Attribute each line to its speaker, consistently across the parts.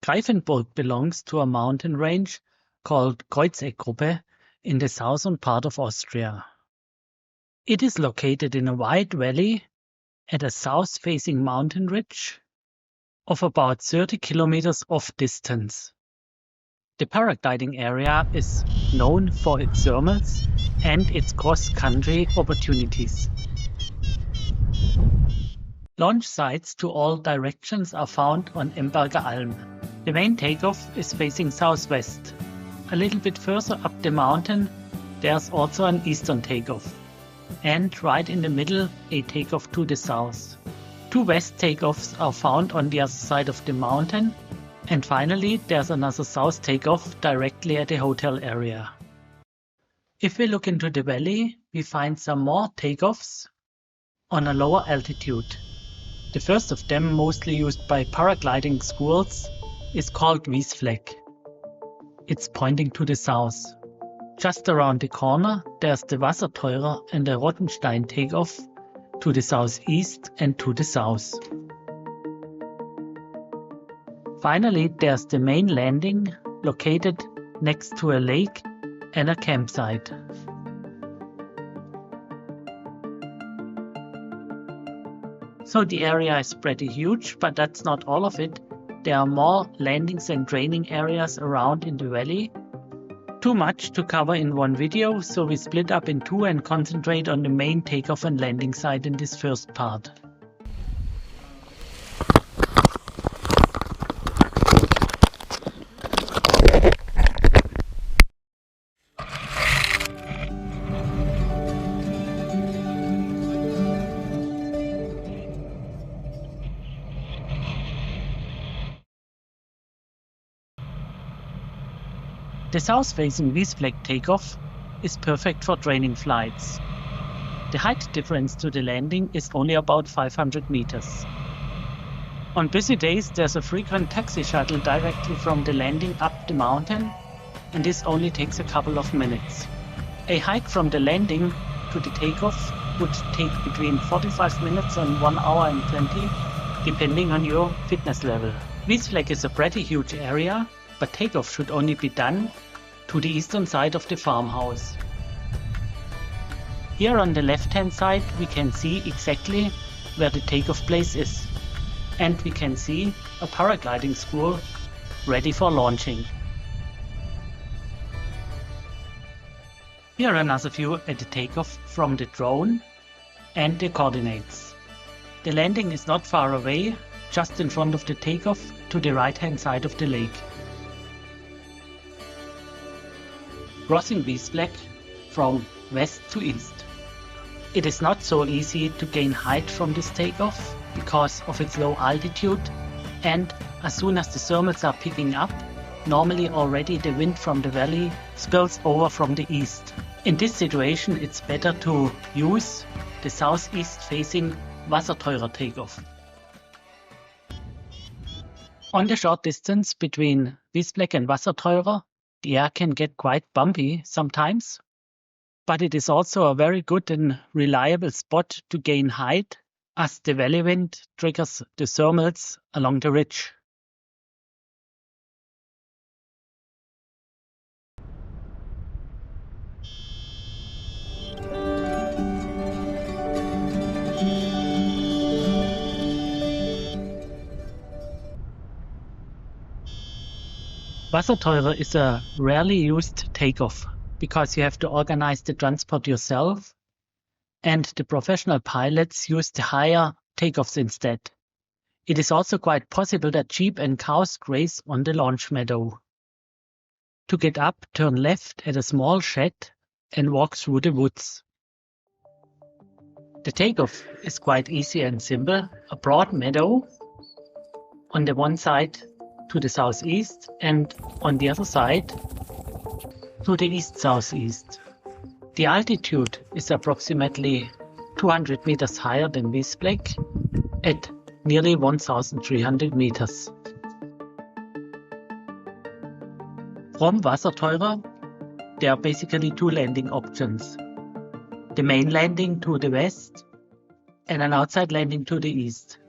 Speaker 1: Greifenburg belongs to a mountain range called Kreuzeckgruppe in the southern part of Austria. It is located in a wide valley at a south-facing mountain ridge of about 30 kilometers of distance. The paragliding area is known for its thermals and its cross-country opportunities. Launch sites to all directions are found on Emberger Alm. The main takeoff is facing southwest. A little bit further up the mountain, there's also an eastern takeoff. And right in the middle, a takeoff to the south. Two west takeoffs are found on the other side of the mountain. And finally, there's another south takeoff directly at the hotel area. If we look into the valley, we find some more takeoffs on a lower altitude. The first of them, mostly used by paragliding schools, is called Wiesfleck. It's pointing to the south. Just around the corner, there's the Wassertheurer and the Rottenstein takeoff to the southeast and to the south. Finally, there's the main landing located next to a lake and a campsite. So the area is pretty huge, but that's not all of it. There are more landings and training areas around in the valley. Too much to cover in one video, so we split up in two and concentrate on the main takeoff and landing site in this first part. The south-facing Wiesfleck takeoff is perfect for training flights. The height difference to the landing is only about 500 meters. On busy days, there's a frequent taxi shuttle directly from the landing up the mountain, and this only takes a couple of minutes. A hike from the landing to the takeoff would take between 45 minutes and 1 hour and 20, depending on your fitness level. Wiesfleck is a pretty huge area, but takeoff should only be done to the eastern side of the farmhouse. Here on the left-hand side we can see exactly where the takeoff place is, and we can see a paragliding school ready for launching. Here another view at the takeoff from the drone and the coordinates. The landing is not far away, just in front of the takeoff to the right-hand side of the lake. Crossing Wiesfleck from west to east. It is not so easy to gain height from this takeoff because of its low altitude, and as soon as the thermals are picking up, normally already the wind from the valley spills over from the east. In this situation it's better to use the southeast facing Wassertheurer takeoff. On the short distance between Wiesfleck and Wassertheurer, the air can get quite bumpy sometimes, but it is also a very good and reliable spot to gain height as the valley wind triggers the thermals along the ridge. Wassertheurer is a rarely used takeoff because you have to organize the transport yourself, and the professional pilots use the higher takeoffs instead. It is also quite possible that sheep and cows graze on the launch meadow. To get up, turn left at a small shed and walk through the woods. The takeoff is quite easy and simple. A broad meadow on the one side to the southeast and on the other side to the east-southeast. The altitude is approximately 200 meters higher than Wiesfleck at nearly 1,300 meters. From Wassertheurer, there are basically two landing options. The main landing to the west and an outside landing to the east.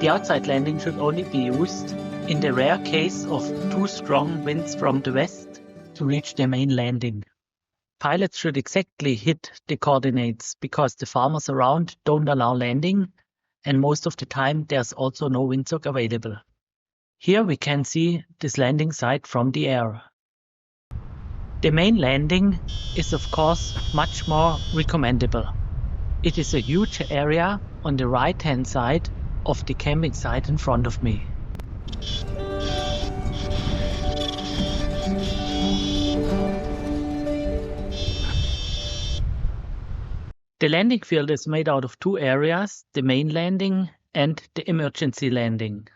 Speaker 1: The outside landing should only be used in the rare case of too strong winds from the west to reach the main landing. Pilots should exactly hit the coordinates because the farmers around don't allow landing, and most of the time there's also no windsock available. Here we can see this landing site from the air. The main landing is of course much more recommendable. It is a huge area on the right hand side of the camping site in front of me. The landing field is made out of two areas, the main landing and the emergency landing.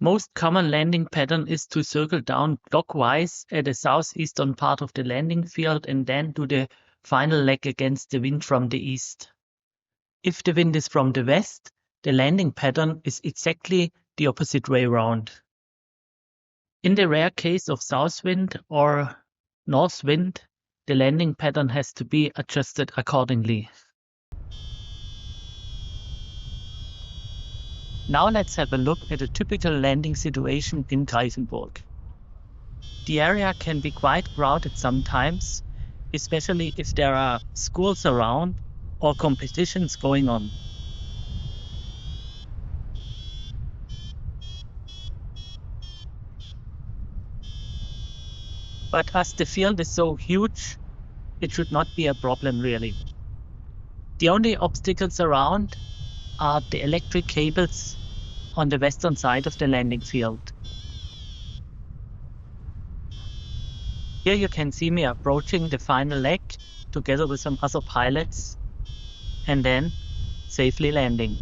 Speaker 1: Most common landing pattern is to circle down clockwise at the southeastern part of the landing field and then do the final leg against the wind from the east. If the wind is from the west, the landing pattern is exactly the opposite way around. In the rare case of south wind or north wind, the landing pattern has to be adjusted accordingly. Now let's have a look at a typical landing situation in Greifenburg. The area can be quite crowded sometimes, especially if there are schools around or competitions going on. But as the field is so huge, it should not be a problem really. The only obstacles around are the electric cables on the western side of the landing field. Here you can see me approaching the final leg together with some other pilots and then safely landing.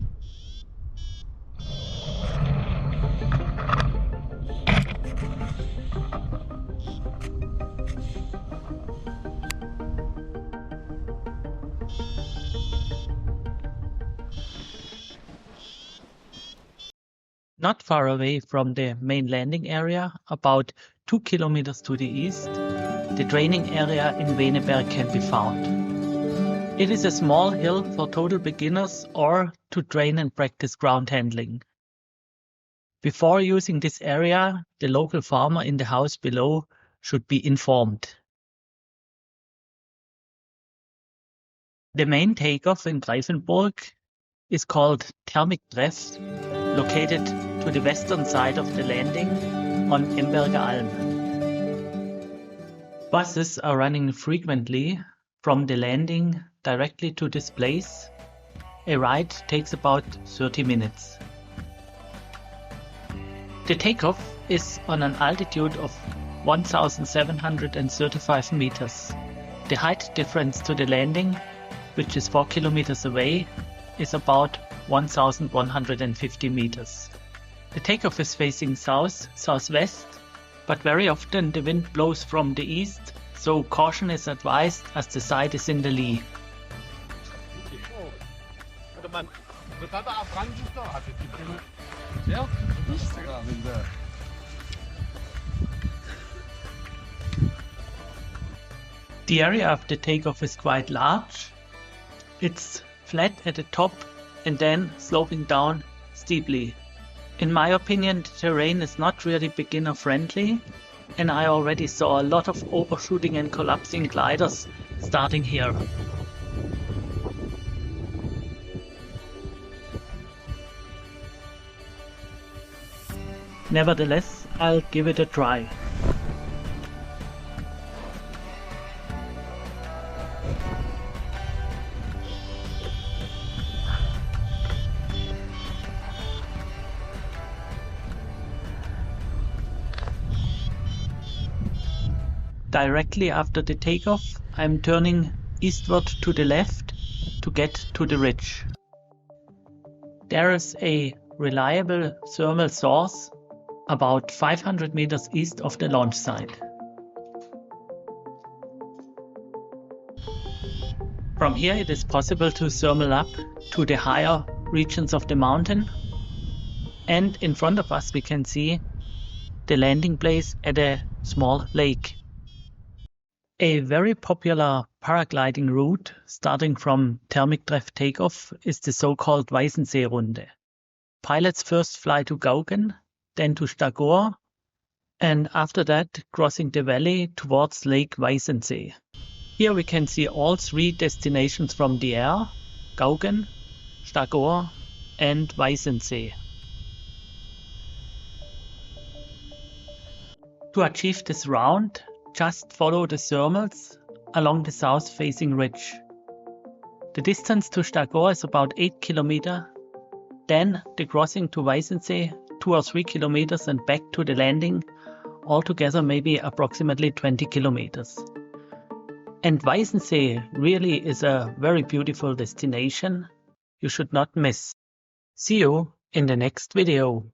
Speaker 1: Not far away from the main landing area, about 2 kilometers to the east, the training area in Weneberg can be found. It is a small hill for total beginners or to train and practice ground handling. Before using this area, the local farmer in the house below should be informed. The main takeoff in Greifenburg is called Thermiktreff, located to the western side of the landing on Emberger Alm. Buses are running frequently from the landing directly to this place. A ride takes about 30 minutes. The takeoff is on an altitude of 1,735 meters. The height difference to the landing, which is 4 kilometers away, is about 1,150 meters. The takeoff is facing south-southwest, but very often the wind blows from the east, so caution is advised as the site is in the lee. The area of the takeoff is quite large. It's flat at the top and then sloping down steeply. In my opinion, the terrain is not really beginner friendly, and I already saw a lot of overshooting and collapsing gliders starting here. Nevertheless, I'll give it a try. Directly after the takeoff, I'm turning eastward to the left to get to the ridge. There is a reliable thermal source about 500 meters east of the launch site. From here it is possible to thermal up to the higher regions of the mountain, and in front of us we can see the landing place at a small lake. A very popular paragliding route starting from Thermiktreff takeoff is the so-called Weissenseerunde. Pilots first fly to Gauken, then to Stagor, and after that crossing the valley towards Lake Weissensee. Here we can see all three destinations from the air: Gaugen, Stagor and Weissensee. To achieve this round, just follow the thermals along the south-facing ridge. The distance to Stagor is about 8 km, then the crossing to Weissensee 2 or 3 km and back to the landing, altogether maybe approximately 20 km. And Weissensee really is a very beautiful destination you should not miss. See you in the next video.